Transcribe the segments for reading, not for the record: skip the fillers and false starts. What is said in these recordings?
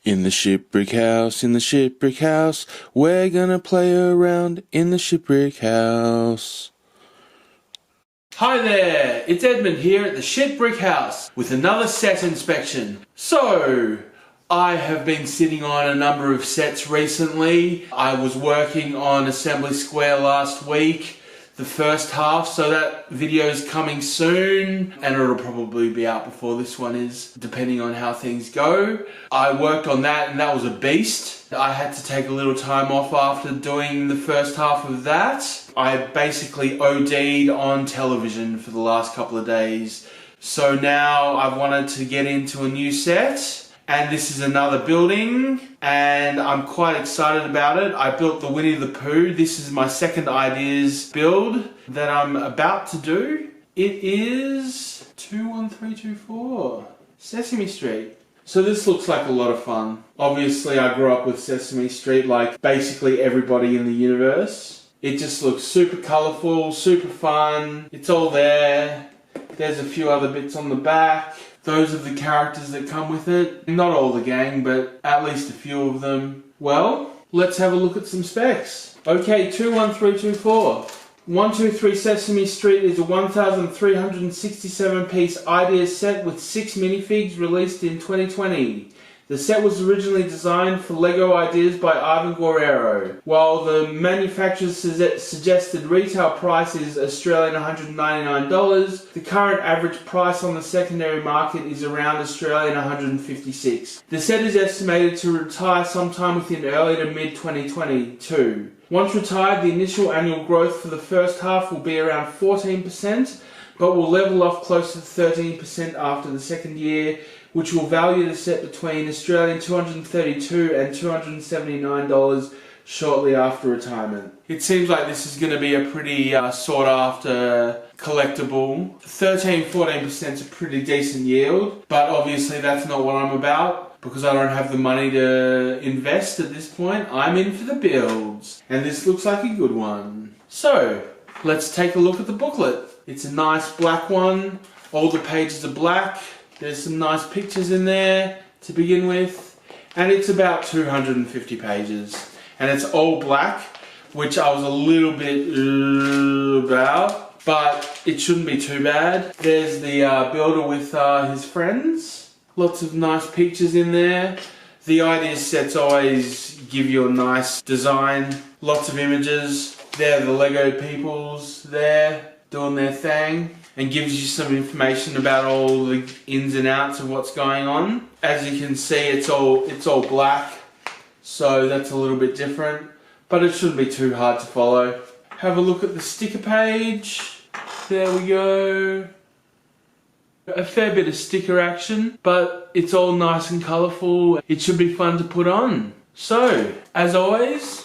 In the shipwreck house, we're gonna play around in the shipwreck house. Hi there, it's Edmund here at the shipwreck house with another set inspection. So, I have been sitting on a number of sets recently. I was working on Assembly Square last week, the first half, so that video is coming soon and it'll probably be out before this one is, depending on how things go. I worked on that and that was a beast. I had to take a little time off after doing the first half of that. I basically OD'd on television for the last couple of days. So now I've wanted to get into a new set. And this is another building, and I'm quite excited about it. I built the Winnie the Pooh. This is my second ideas build that I'm about to do. It is 21324 Sesame Street. So this looks like a lot of fun. Obviously I grew up with Sesame Street like basically everybody in the universe. It just looks super colourful, super fun. It's all there. There's a few other bits on the back. Those are the characters that come with it. Not all the gang, but at least a few of them. Well, let's have a look at some specs. Okay, 21324. 123 Sesame Street is a 1,367 piece ideas set with 6 minifigs released in 2020. The set was originally designed for LEGO ideas by Ivan Guerrero. While the manufacturer's suggested retail price is Australian $199, the current average price on the secondary market is around Australian $156. The set is estimated to retire sometime within early to mid 2022. Once retired, the initial annual growth for the first half will be around 14%, but will level off close to 13% after the second year, which will value the set between Australian $232 and $279 shortly after retirement. It seems like this is going to be a pretty sought after collectible. 13-14% is a pretty decent yield, but obviously that's not what I'm about because I don't have the money to invest at this point. I'm in for the builds, and this looks like a good one. So, let's take a look at the booklet. It's a nice black one. All the pages are black. There's some nice pictures in there to begin with, and it's about 250 pages, and it's all black, which I was a little bit about, but it shouldn't be too bad. There's the builder with his friends. Lots of nice pictures in there. The ideas sets always give you a nice design. Lots of images. There are the Lego peoples there doing their thing, and gives you some information about all the ins and outs of what's going on. As you can see, it's all black, so that's a little bit different, but it shouldn't be too hard to follow. Have a look at the sticker page. There we go. A fair bit of sticker action, but it's all nice and colourful. It should be fun to put on. So, as always,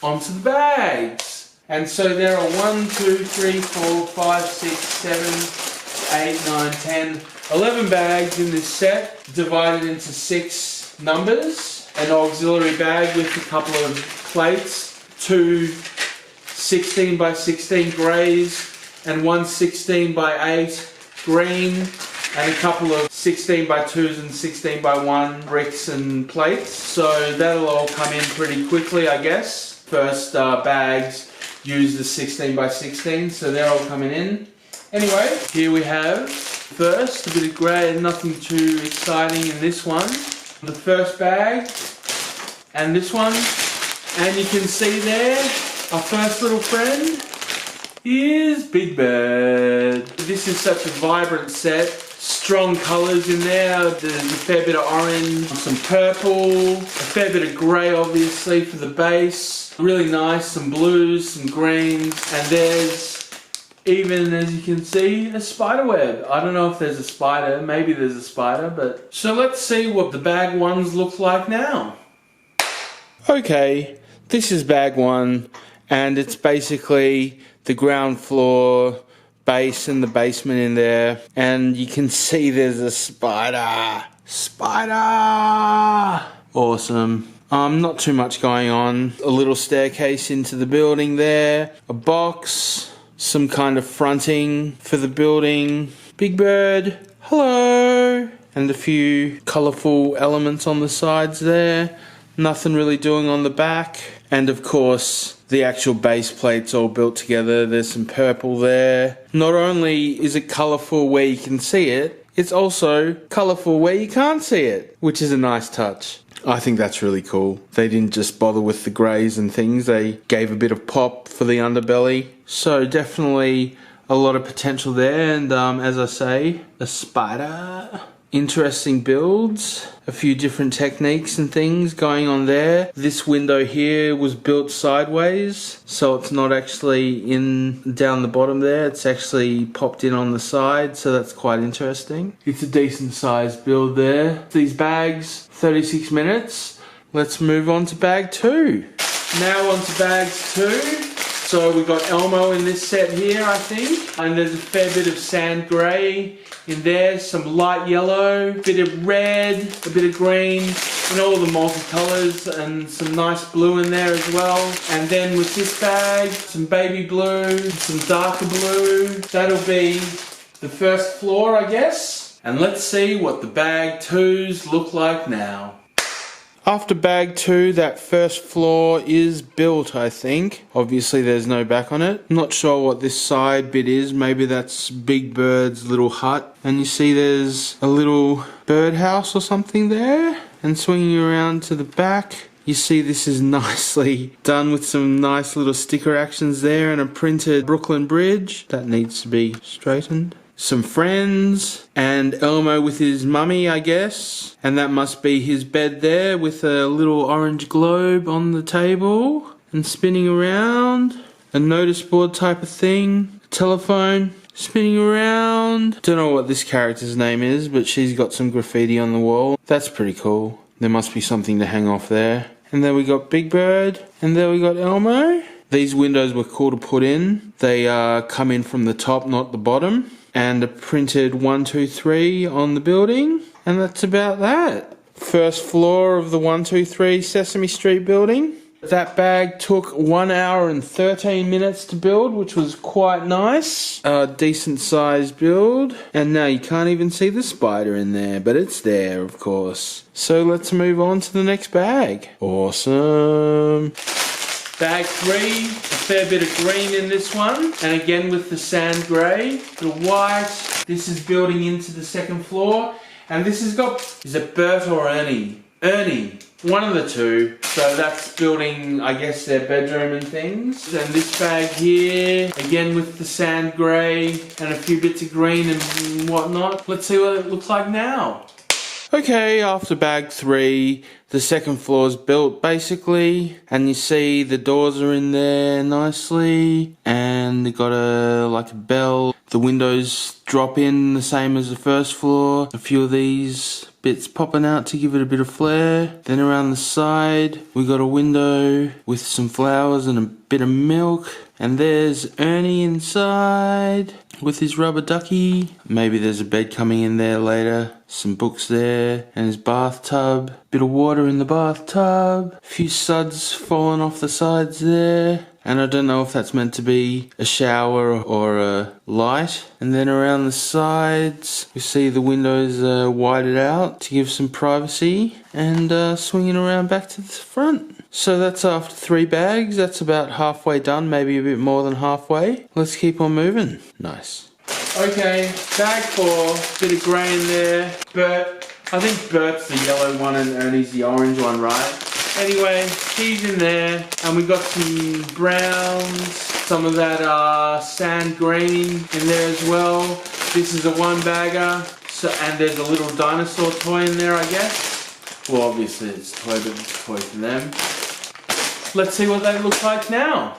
onto the bags. And so there are 1, 2, 3, 4, 5, 6, 7, 8, 9, 10, 11 bags in this set, divided into 6 numbers. An auxiliary bag with a couple of plates, 2 16 by 16 greys, and 1 16 by 8 green, and a couple of 16 by 2s and 16 by 1 bricks and plates. So that'll all come in pretty quickly, I guess. First bags use the 16 by 16, so they're all coming in. Anyway, here we have first a bit of grey, nothing too exciting in this one. The first bag, and this one, and you can see there, our first little friend is Big Bird. This is such a vibrant set. Strong colours in there. There's a fair bit of orange, some purple, a fair bit of grey obviously for the base. Really nice, some blues, some greens, and there's even, as you can see, a spider web. I don't know if there's a spider, maybe there's a spider, but... So let's see what the bag ones look like now. Okay, this is bag one, and it's basically the ground floor, base and the basement in there, and you can see there's a spider. Spider! Awesome. Not too much going on. A little staircase into the building there, a box, some kind of fronting for the building. Big Bird, hello! and a few colourful elements on the sides there. Nothing really doing on the back. And of course, the actual base plate's all built together. There's some purple there. Not only is it colourful where you can see it, it's also colourful where you can't see it, which is a nice touch. I think that's really cool. They didn't just bother with the greys and things, they gave a bit of pop for the underbelly. So definitely a lot of potential there, and as I say, a spider. Interesting builds, a few different techniques and things going on there. This window here was built sideways, so it's not actually in down the bottom there, it's actually popped in on the side, so that's quite interesting. It's a decent sized build there. These bags, 36 minutes. Let's move on to bag 2. Now on to bags 2. So we got Elmo in this set here, I think, and there's a fair bit of sand grey in there, some light yellow, a bit of red, a bit of green, and all the multicolours, and some nice blue in there as well. And then with this bag, some baby blue, some darker blue. That'll be the first floor, I guess. And let's see what the bag 2s look like now. After bag 2, that first floor is built, I think. Obviously there's no back on it. Not sure what this side bit is. Maybe that's Big Bird's little hut. And you see there's a little birdhouse or something there. And swinging around to the back, you see this is nicely done with some nice little sticker actions there and a printed Brooklyn Bridge. That needs to be straightened. Some friends, and Elmo with his mummy, I guess. And that must be his bed there with a little orange globe on the table and spinning around. A notice board type of thing. A telephone spinning around. Don't know what this character's name is, but she's got some graffiti on the wall. That's pretty cool. There must be something to hang off there. And then we got Big Bird, and there we got Elmo. These windows were cool to put in. They come in from the top, not the bottom. And a printed 1, 2, 3 on the building. And that's about that. First floor of the 1, 2, 3 Sesame Street building. That bag took 1 hour and 13 minutes to build, which was quite nice. A decent sized build. And now you can't even see the spider in there, but it's there, of course. So let's move on to the next bag. Awesome. Bag 3, a fair bit of green in this one, and again with the sand grey, the white. This is building into the second floor, and this has got, is it Bert or Ernie? Ernie, one of the two. So that's building, I guess, their bedroom and things. And this bag here, again with the sand grey and a few bits of green and whatnot. Let's see what it looks like now. Okay, after bag 3, the second floor's built basically, and you see the doors are in there nicely, and they got like a bell. The windows drop in the same as the first floor. A few of these bits popping out to give it a bit of flair. Then around the side, we got a window with some flowers and a bit of milk. And there's Ernie inside with his rubber ducky. Maybe there's a bed coming in there later. Some books there, and his bathtub. Bit of water in the bathtub. A few suds falling off the sides there. And I don't know if that's meant to be a shower or a light. And then around the sides, we see the windows whited out to give some privacy. And swinging around back to the front. So that's after 3 bags. That's about halfway done, maybe a bit more than halfway. Let's keep on moving. Nice. Okay, bag 4, bit of grey in there. Bert, I think Bert's the yellow one and Ernie's the orange one, right? Anyway, he's in there, and we got some browns, some of that sand green in there as well. This is a 1-bagger, so, and there's a little dinosaur toy in there, I guess. Well, obviously it's a toy, but it's a toy for them. Let's see what they look like now.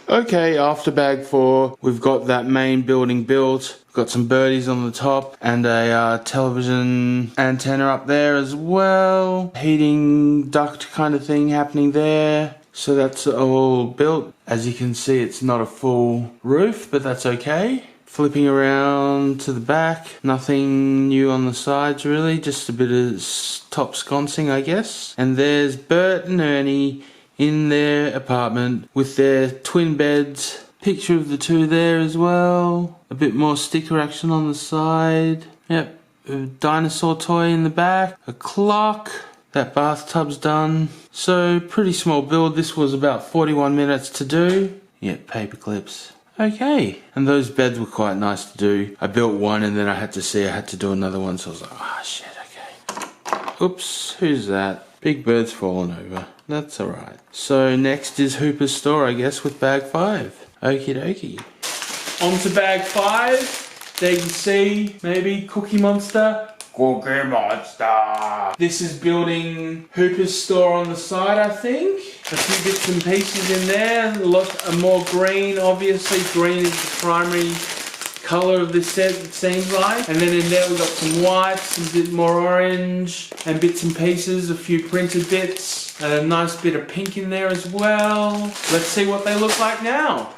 Okay, after bag 4, we've got that main building built. We've got some birdies on the top and a television antenna up there as well. Heating duct kind of thing happening there. So that's all built. As you can see, it's not a full roof, but that's okay. Flipping around to the back, nothing new on the sides really, just a bit of top sconcing, I guess. And there's Bert and Ernie in their apartment with their twin beds. Picture of the two there as well. A bit more sticker action on the side. Yep, a dinosaur toy in the back, a clock, that bathtub's done. So pretty small build. This was about 41 minutes to do. Yeah, paper clips. Okay, and those beds were quite nice to do. I built one and then I had to do another one, so I was like, oh shit, okay. Oops, who's that? Big bird's fallen over. That's alright. So next is Hooper's store, I guess, with bag 5. Okie dokie. On to bag 5. There you can see, maybe Cookie Monster. Cookie Monster. This is building Hooper's store on the side, I think. A few bits and pieces in there. A lot more green, obviously. Green is the primary colour of this set, it seems like. And then in there we've got some white, some bit more orange, and bits and pieces, a few printed bits, and a nice bit of pink in there as well. Let's see what they look like now.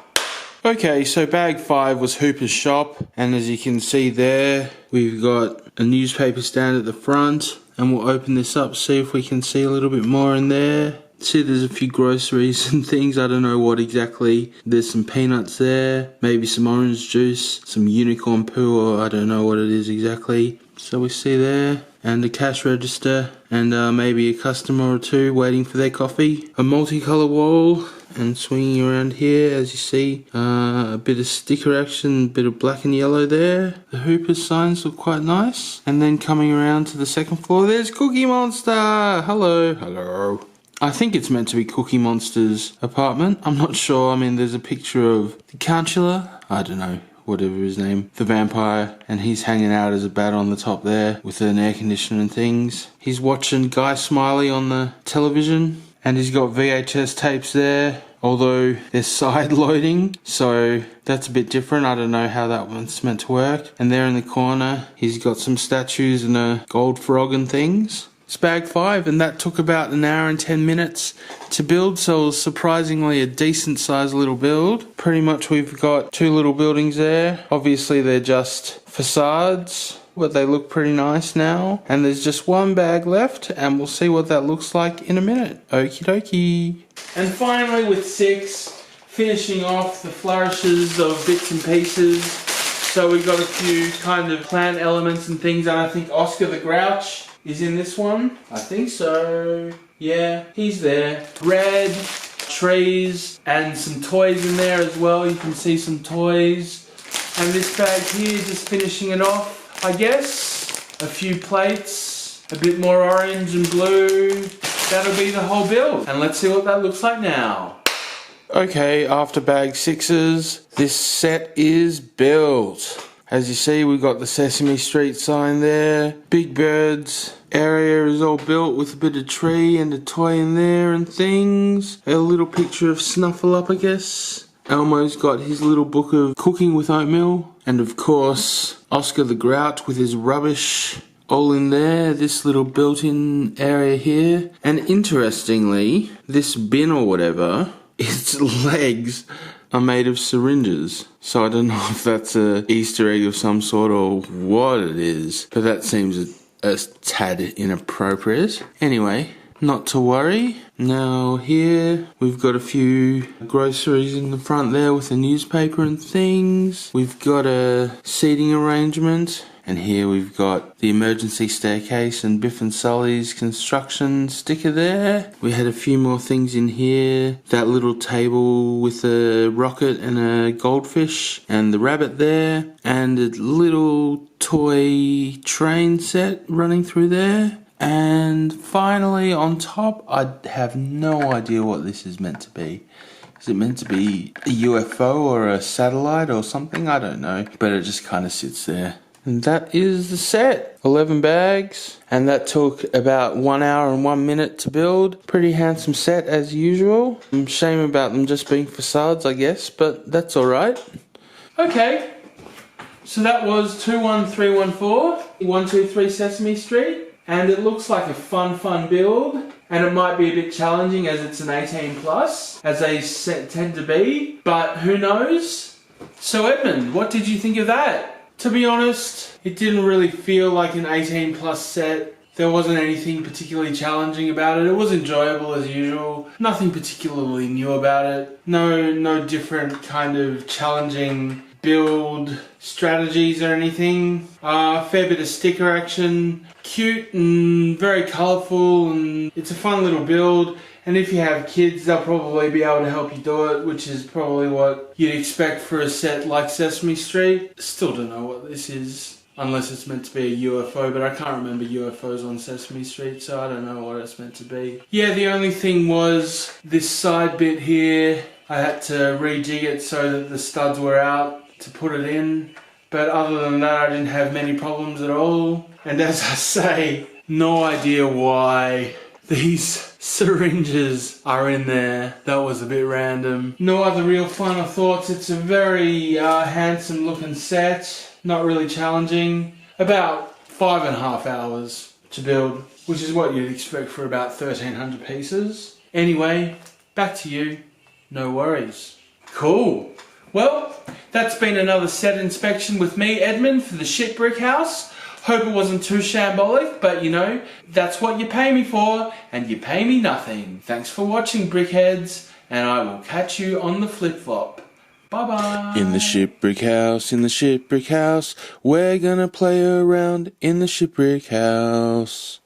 Okay, so bag 5 was Hooper's shop, and as you can see there, we've got a newspaper stand at the front, and we'll open this up, see if we can see a little bit more in there. See, there's a few groceries and things. I don't know what exactly. There's some peanuts there, maybe some orange juice, some unicorn poo, or I don't know what it is exactly. So we see there, and a cash register, and maybe a customer or two waiting for their coffee. A multicolour wall, and swinging around here, as you see, a bit of sticker action, a bit of black and yellow there. The Hooper's signs look quite nice. And then coming around to the second floor, there's Cookie Monster! Hello, hello. I think it's meant to be Cookie Monster's apartment. I'm not sure. I mean, there's a picture of the Countula. I don't know, whatever his name. The vampire. And he's hanging out as a bat on the top there with an air conditioner and things. He's watching Guy Smiley on the television. And he's got VHS tapes there. Although they're side loading. So that's a bit different. I don't know how that one's meant to work. And there in the corner, he's got some statues and a gold frog and things. It's bag 5, and that took about an hour and 10 minutes to build, so it was surprisingly a decent sized little build. Pretty much we've got 2 little buildings there. Obviously they're just facades, but they look pretty nice now. And there's just 1 bag left, and we'll see what that looks like in a minute. Okie dokie. And finally with 6, finishing off the flourishes of bits and pieces. So we've got a few kind of plant elements and things, and I think Oscar the Grouch is in this one. I think so. Yeah, he's there. Red, trees, and some toys in there as well. You can see some toys. And this bag here, just finishing it off, I guess. A few plates, a bit more orange and blue. That'll be the whole build. And let's see what that looks like now. Okay, after bag 6's, this set is built. As you see, we've got the Sesame Street sign there. Big Bird's area is all built with a bit of tree and a toy in there and things. A little picture of Snuffleup, I guess. Elmo's got his little book of cooking with oatmeal. And of course, Oscar the Grouch with his rubbish all in there. This little built-in area here. And interestingly, this bin or whatever, its legs are made of syringes. So I don't know if that's a Easter egg of some sort or what it is, but that seems a tad inappropriate. Anyway, not to worry. Now here we've got a few groceries in the front there with a newspaper and things. We've got a seating arrangement. And here we've got the emergency staircase and Biff and Sully's construction sticker there. We had a few more things in here. That little table with a rocket and a goldfish and the rabbit there. And a little toy train set running through there. And finally on top, I have no idea what this is meant to be. Is it meant to be a UFO or a satellite or something? I don't know. But it just kind of sits there. And that is the set. 11 bags. And that took about 1 hour and 1 minute to build. Pretty handsome set as usual. Shame about them just being facades, I guess, but that's alright. Okay. So that was 21314, 123 Sesame Street. And it looks like a fun build. And it might be a bit challenging as it's an 18 plus, as they tend to be. But who knows? So Edmund, what did you think of that? To be honest, it didn't really feel like an 18 plus set. There wasn't anything particularly challenging about it. It was enjoyable as usual. Nothing particularly new about it. No different kind of challenging build strategies or anything. Fair bit of sticker action. Cute and very colourful, and it's a fun little build. And if you have kids, they'll probably be able to help you do it, which is probably what you'd expect for a set like Sesame Street. Still don't know what this is, unless it's meant to be a UFO, but I can't remember UFOs on Sesame Street, so I don't know what it's meant to be. Yeah, the only thing was this side bit here. I had to rejig it so that the studs were out to put it in. But other than that, I didn't have many problems at all. And as I say, no idea why these syringes are in there. That was a bit random. No other real final thoughts. It's a very handsome looking set. Not really challenging. About 5.5 hours to build, which is what you'd expect for about 1,300 pieces. Anyway, back to you. No worries. Cool. Well, that's been another set inspection with me, Edmund, for the Shit Brick House. Hope it wasn't too shambolic, but you know, that's what you pay me for, and you pay me nothing. Thanks for watching, Brickheads, and I will catch you on the flip-flop. Bye-bye. In the Shit Brick House, in the Shit Brick House, we're gonna play around in the Shit Brick House.